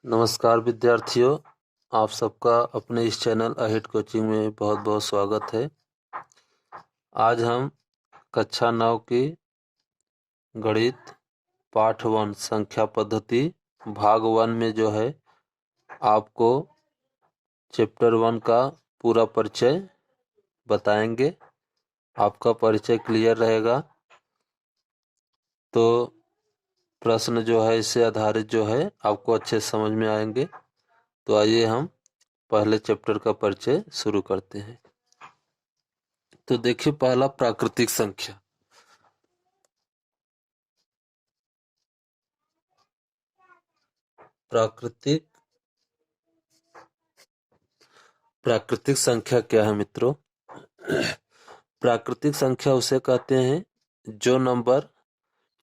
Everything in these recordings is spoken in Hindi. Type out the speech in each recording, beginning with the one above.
नमस्कार विद्यार्थियों, आप सबका अपने इस चैनल अहिट कोचिंग में बहुत बहुत स्वागत है। आज हम कक्षा 9 की गणित पाठ 1 संख्या पद्धति भाग 1 में जो है आपको चैप्टर 1 का पूरा परिचय बताएंगे। आपका परिचय क्लियर रहेगा तो प्रश्न जो है इससे आधारित जो है आपको अच्छे समझ में आएंगे। तो आइए हम पहले चैप्टर का परिचय शुरू करते हैं। तो देखिए, पहला प्राकृतिक संख्या। प्राकृतिक संख्या क्या है मित्रों? प्राकृतिक संख्या उसे कहते हैं जो नंबर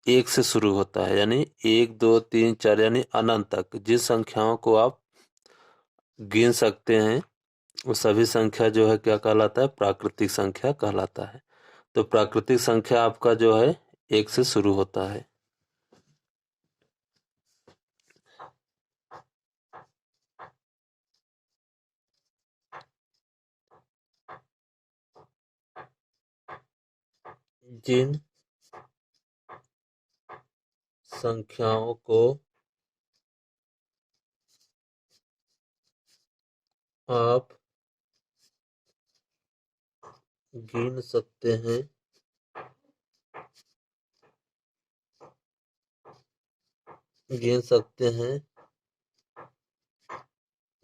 1 से शुरू होता है, यानी 1, 2, 3, 4 यानी अनंत तक जिस संख्याओं को आप गिन सकते हैं वो सभी संख्या जो है क्या कहलाता है? प्राकृतिक संख्या कहलाता है। तो प्राकृतिक संख्या आपका जो है 1 से शुरू होता है। जिन संख्याओं को आप गिन सकते हैं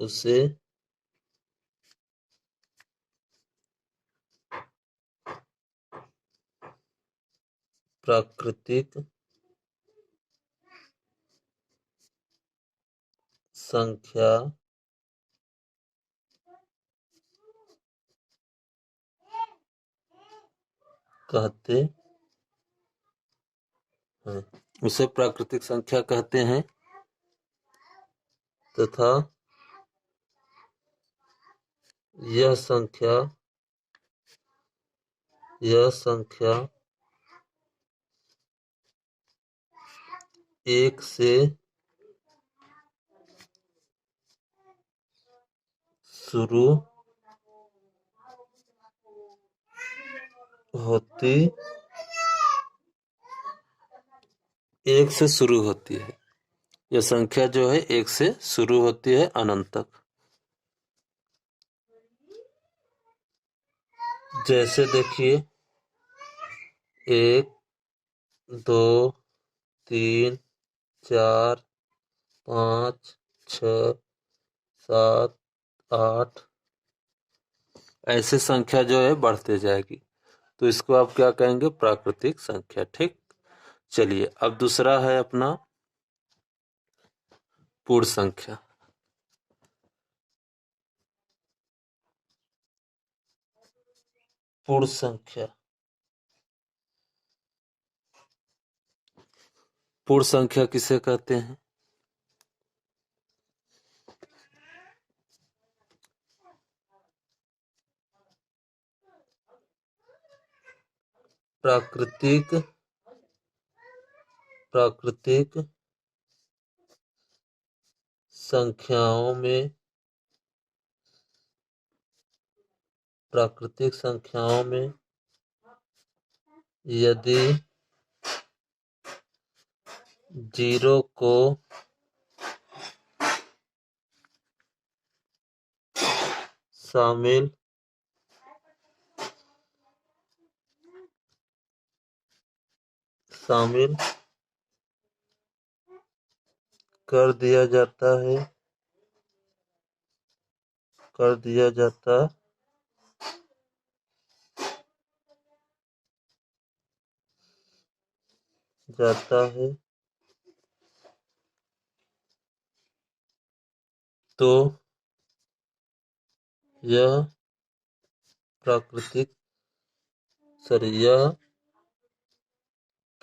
उसे प्राकृतिक संख्या कहते हैं। उसे प्राकृतिक संख्या कहते हैं तथा यह संख्या 1 से शुरू होती 1 से शुरू होती है। यह संख्या जो है 1 से शुरू होती है अनंत तक। जैसे देखिए 1, 2, 3, 4, 5, 6, 7, 8 ऐसे संख्या जो है बढ़ते जाएगी। तो इसको आप क्या कहेंगे? प्राकृतिक संख्या। ठीक, चलिए अब दूसरा है अपना पूर्ण संख्या। पूर्ण संख्या पूर्ण संख्या किसे कहते हैं? प्राकृतिक संख्याओं में यदि 0 को शामिल कर दिया जाता है तो यह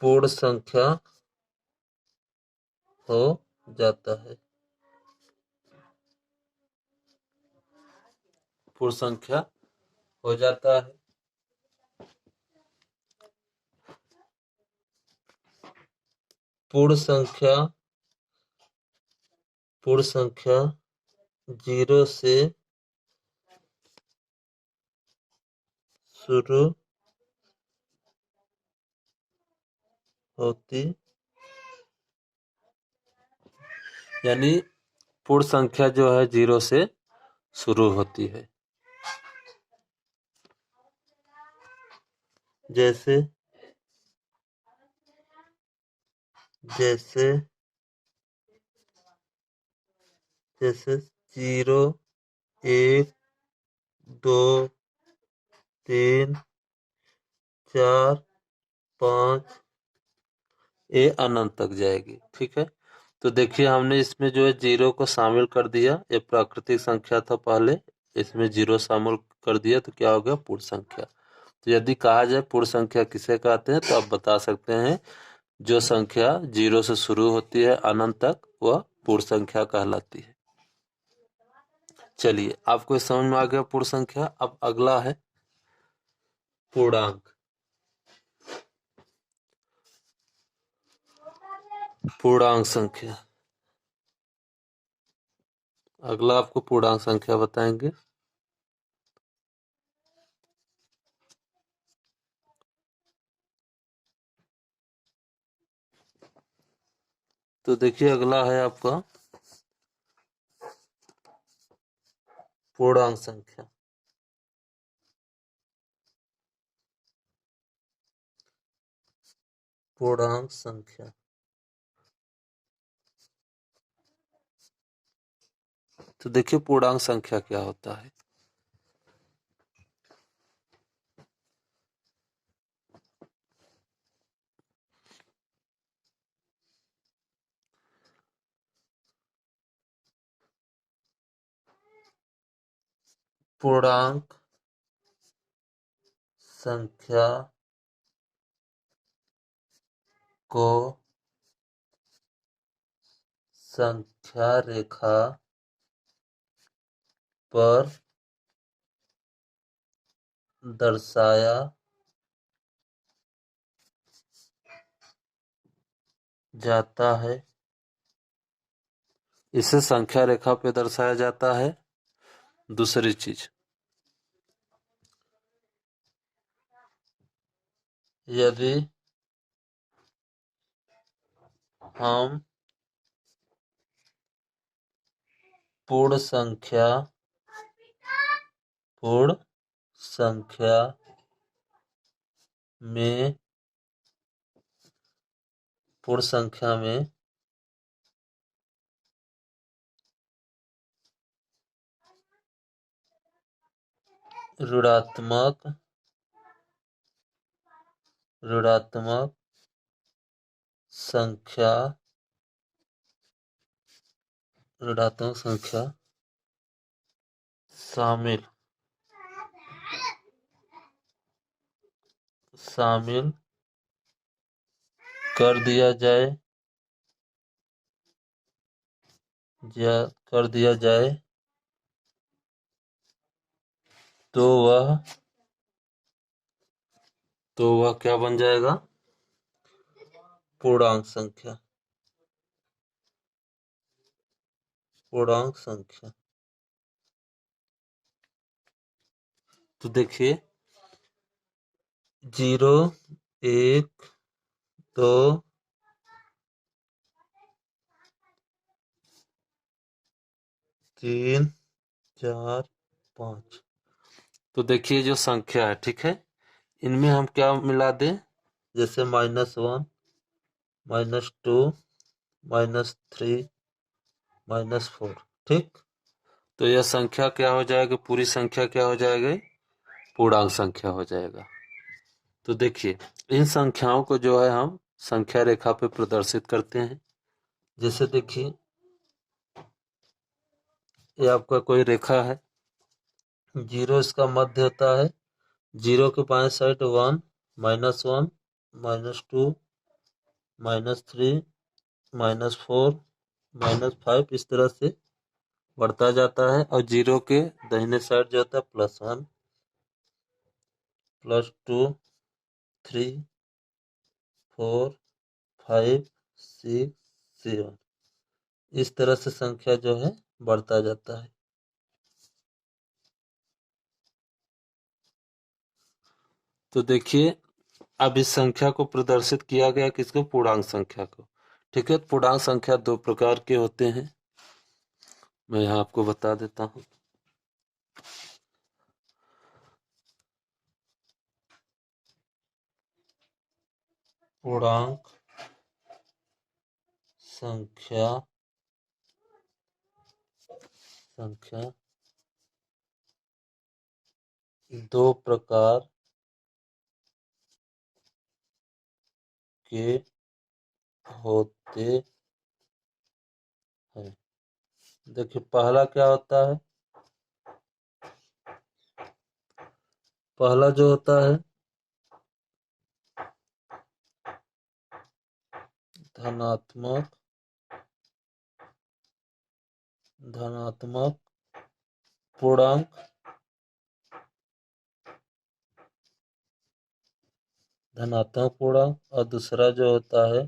पूर्ण संख्या हो जाता है। पूर्ण संख्या हो जाता है। पूर्ण संख्या पूर्ण संख्या 0 से शुरू होती, यानी पूर्ण संख्या जो है 0 से शुरू होती है। जैसे जैसे जैसे 0, 1, 2, 3, 4, 5, ये अनंत तक जाएगी। ठीक है, तो देखिए हमने इसमें जो है 0 को शामिल कर दिया। ये प्राकृतिक संख्या था पहले, इसमें 0 शामिल कर दिया तो क्या हो गया? पूर्ण संख्या। तो यदि कहा जाए पूर्ण संख्या किसे कहते हैं, तो आप बता सकते हैं जो संख्या 0 से शुरू होती है अनंत तक, वह पूर्ण संख्या कहलाती है। चलिए, आपको समझ में आ गया पूर्ण संख्या। अब अगला है पूर्णांक। पूर्णांक संख्या, अगला आपको पूर्णांक संख्या बताएंगे। तो देखिए अगला है आपका पूर्णांक संख्या। पूर्णांक संख्या, तो देखिए पूर्णांक संख्या क्या होता है। पूर्णांक संख्या को संख्या रेखा पर दर्शाया जाता है। इसे संख्या रेखा पे दर्शाया जाता है। दूसरी चीज, यदि हम पूर्ण संख्या में पूर्ण संख्या में ऋणात्मक संख्या शामिल कर दिया जाए तो वह क्या बन जाएगा? पूर्णांक संख्या। तो देखिए 0, 1, 2, 3, 4, 5। तो देखिए जो संख्या है, ठीक है, इनमें हम क्या मिला दें? जैसे -1, -2, -3, -4। ठीक, तो यह संख्या क्या हो जाएगी? पूरी संख्या क्या हो जाएगी? पूर्णांक संख्या हो जाएगा। तो देखिए इन संख्याओं को जो है हम संख्या रेखा पे प्रदर्शित करते हैं। जैसे देखिए ये आपका कोई रेखा है, 0 इसका मध्य होता है। 0 के बाएं साइड 1, -1, -2, -3, -4, -5, इस तरह से बढ़ता जाता है। और 0 के दाहिने साइड जो होता है +1, +2, 3, 4, 5, 6, 7, इस तरह से संख्या जो है बढ़ता जाता है। तो देखिए, अब इस संख्या को प्रदर्शित किया गया किसको? पूर्णांक संख्या को। ठीक है, पूर्णांक संख्या दो प्रकार के होते हैं, मैं यहाँ आपको बता देता हूँ। पूर्णांक संख्या दो प्रकार के होते हैं। देखिए, पहला क्या होता है? पहला जो होता है धनात्मक पूर्णांक, और दूसरा जो होता है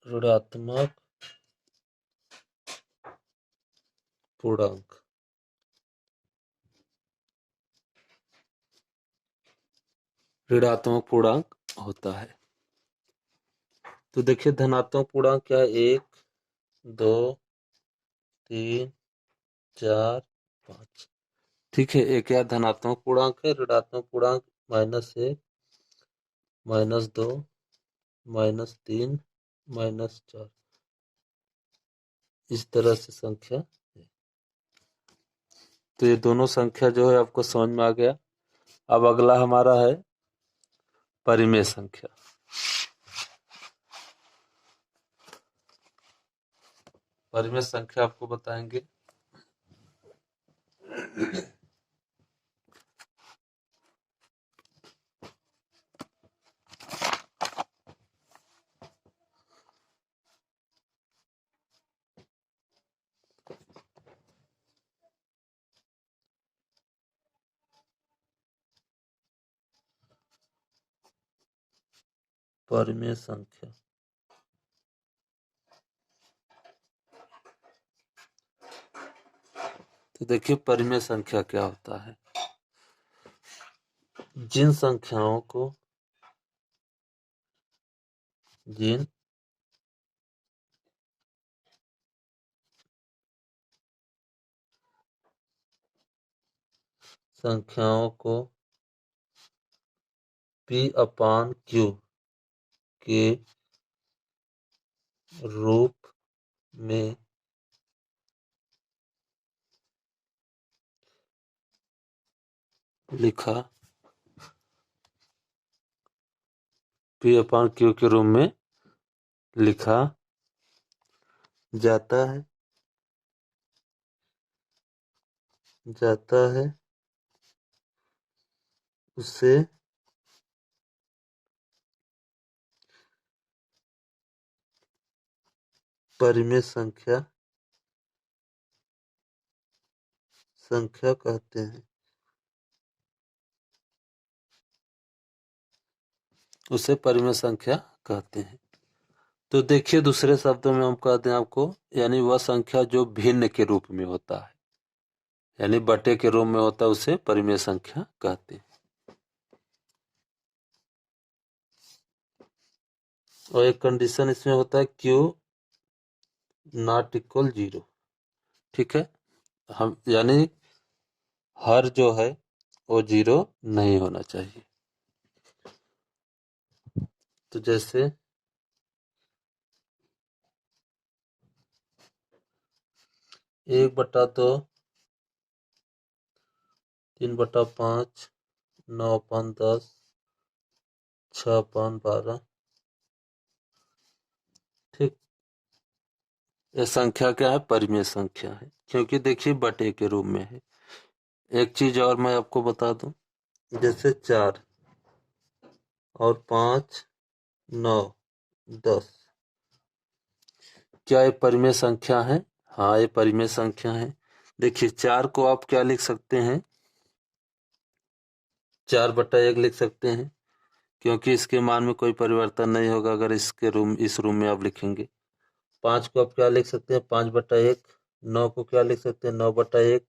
ऋणात्मक पूर्णांक। ऋणात्मक पूर्णांक होता है। तो देखिए, धनात्मक पूर्णांक क्या है? 1, 2, 3, 4, 5। ठीक है, एक क्या धनात्मक पूर्णांक है? ऋणात्मक पूर्णांक -1, -2, -3, -4, इस तरह से संख्या है। तो ये दोनों संख्या जो है आपको समझ में आ गया। अब अगला हमारा है परिमेय संख्या। परिमेय संख्या आपको बताएंगे। परिमेय संख्या, तो देखिए परिमेय संख्या क्या होता है? जिन संख्याओं को जिन संख्याओं को P/Q के रूप में लिखा P/Q के रूप में लिखा जाता है उसे परिमेय संख्या कहते हैं। उसे परिमेय संख्या कहते हैं। तो देखिए, दूसरे शब्दों में हम कहते हैं आपको, यानी वह संख्या जो भिन्न के रूप में होता है, यानी बटे के रूप में होता है, उसे परिमेय संख्या कहते हैं। और एक कंडीशन इसमें होता है Q ≠ 0। ठीक है, हम यानी हर जो है वो 0 नहीं होना चाहिए। तो जैसे 1/2, 3/5, 9/10, 6/12। ठीक, ये संख्या क्या है? परिमेय संख्या है, क्योंकि देखिए बटे के रूप में है। एक चीज और मैं आपको बता दूं, जैसे 4 और 5, 9, 10, क्या ये परिमेय संख्या है? हाँ, ये परिमेय संख्या है। देखिए, 4 को आप क्या लिख सकते हैं? 4/1 लिख सकते हैं। क्योंकि इसके मान में कोई परिवर्तन नहीं होगा अगर इस रूम में आप लिखेंगे। 5 को आप क्या लिख सकते हैं, 5/1। 9 को क्या लिख सकते हैं, 9/1।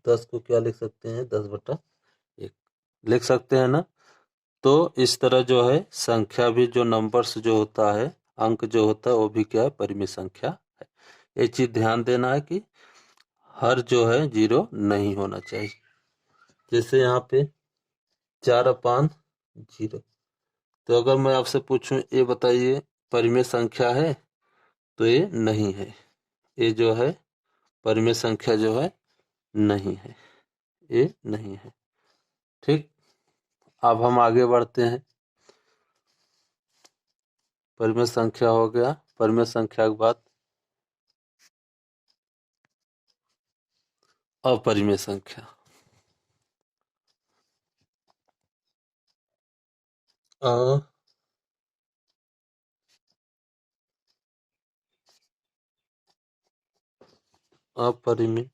10 को क्या लिख सकते हैं, 10/1 लिख सकते हैं ना। तो इस तरह जो है संख्या भी, जो नंबर्स जो होता है, अंक जो होता है, वो भी क्या है, परिमेय संख्या है। ये चीज ध्यान देना है कि हर जो है 0 नहीं होना चाहिए। जैसे यहाँ पे 4/0, तो अगर मैं आपसे पूछूं ये बताइए परिमेय संख्या है, तो ये नहीं है। ये जो है परिमेय संख्या जो है नहीं है, ये नहीं है। ठीक, अब हम आगे बढ़ते हैं। परिमेय संख्या हो गया। परिमेय संख्या के बाद अपरिमेय संख्या। अपरिमेय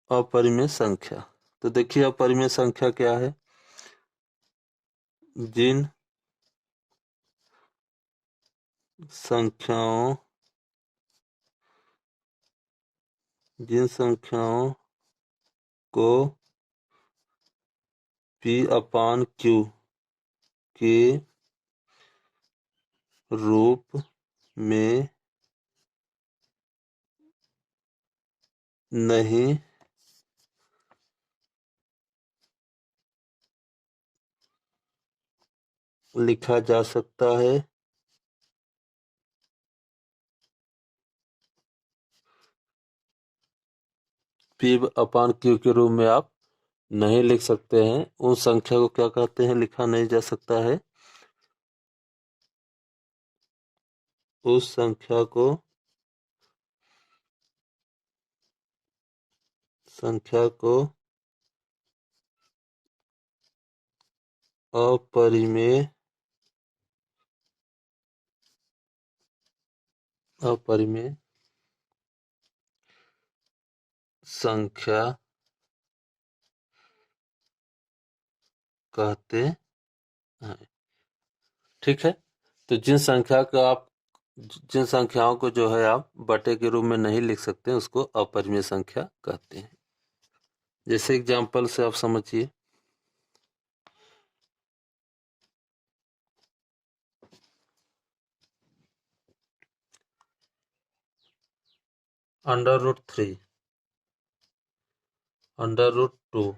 अपरिमेय संख्या। तो देखिए अपरिमेय संख्या क्या है, जिन संख्याओं को P/Q के रूप में नहीं लिखा जा सकता है, P/Q के रूप में आप नहीं लिख सकते हैं, उस संख्या को क्या कहते हैं, लिखा नहीं जा सकता है। उस संख्या को अपरिमेय संख्या कहते हैं। ठीक है, तो जिन संख्याओं को जो है आप बटे के रूप में नहीं लिख सकते उसको अपरिमेय संख्या कहते हैं। जैसे एग्जांपल से आप समझिए, √3, √2।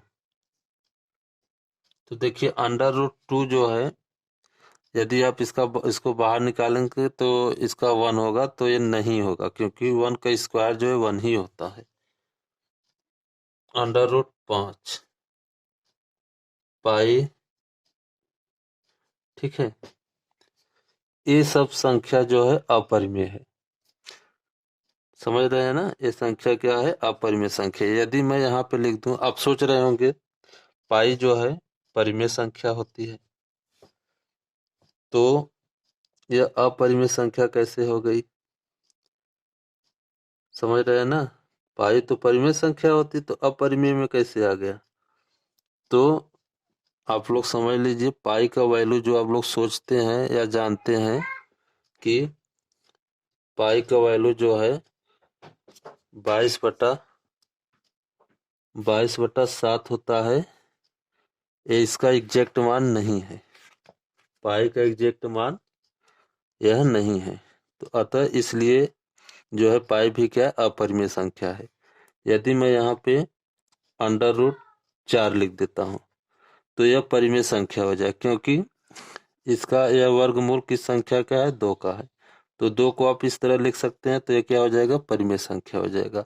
तो देखिए √2 जो है, यदि आप इसको बाहर निकालेंगे तो इसका 1 होगा, तो ये नहीं होगा क्योंकि 1 का स्क्वायर जो है 1 ही होता है। √5 पाई, ठीक है, ये सब संख्या जो है अपरिमेय है। समझ रहे हैं ना, ये संख्या क्या है, अपरिमेय संख्या। यदि मैं यहाँ पे लिख दूं, आप सोच रहे होंगे पाई जो है परिमेय संख्या होती है, तो यह अपरिमेय संख्या कैसे हो गई, समझ रहे हैं ना। पाई तो परिमेय संख्या होती, तो अपरिमेय में कैसे आ गया। तो आप लोग समझ लीजिए, पाई का वैल्यू जो आप लोग सोचते हैं या जानते हैं कि पाई का वैल्यू जो है 22/7 होता है। ये इसका एग्जैक्ट मान नहीं है, पाई का एग्जैक्ट मान यह नहीं है। तो अतः इसलिए जो है पाई भी क्या अपरिमेय संख्या है। यदि मैं यहाँ पे √4 लिख देता हूँ तो यह परिमेय संख्या हो जाए, क्योंकि इसका यह वर्गमूल किस संख्या का है, 2 का है। तो 2 को आप इस तरह लिख सकते हैं, तो ये क्या हो जाएगा, परिमेय संख्या हो जाएगा।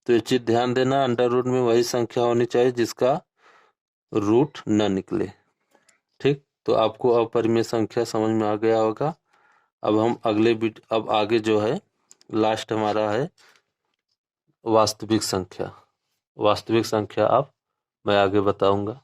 तो ये चीज ध्यान देना, √ में वही संख्या होनी चाहिए जिसका रूट न निकले। ठीक, तो आपको अपरिमेय संख्या समझ में आ गया होगा। अब हम अब आगे जो है लास्ट हमारा है वास्तविक संख्या। वास्तविक संख्या अब मैं आगे बताऊंगा।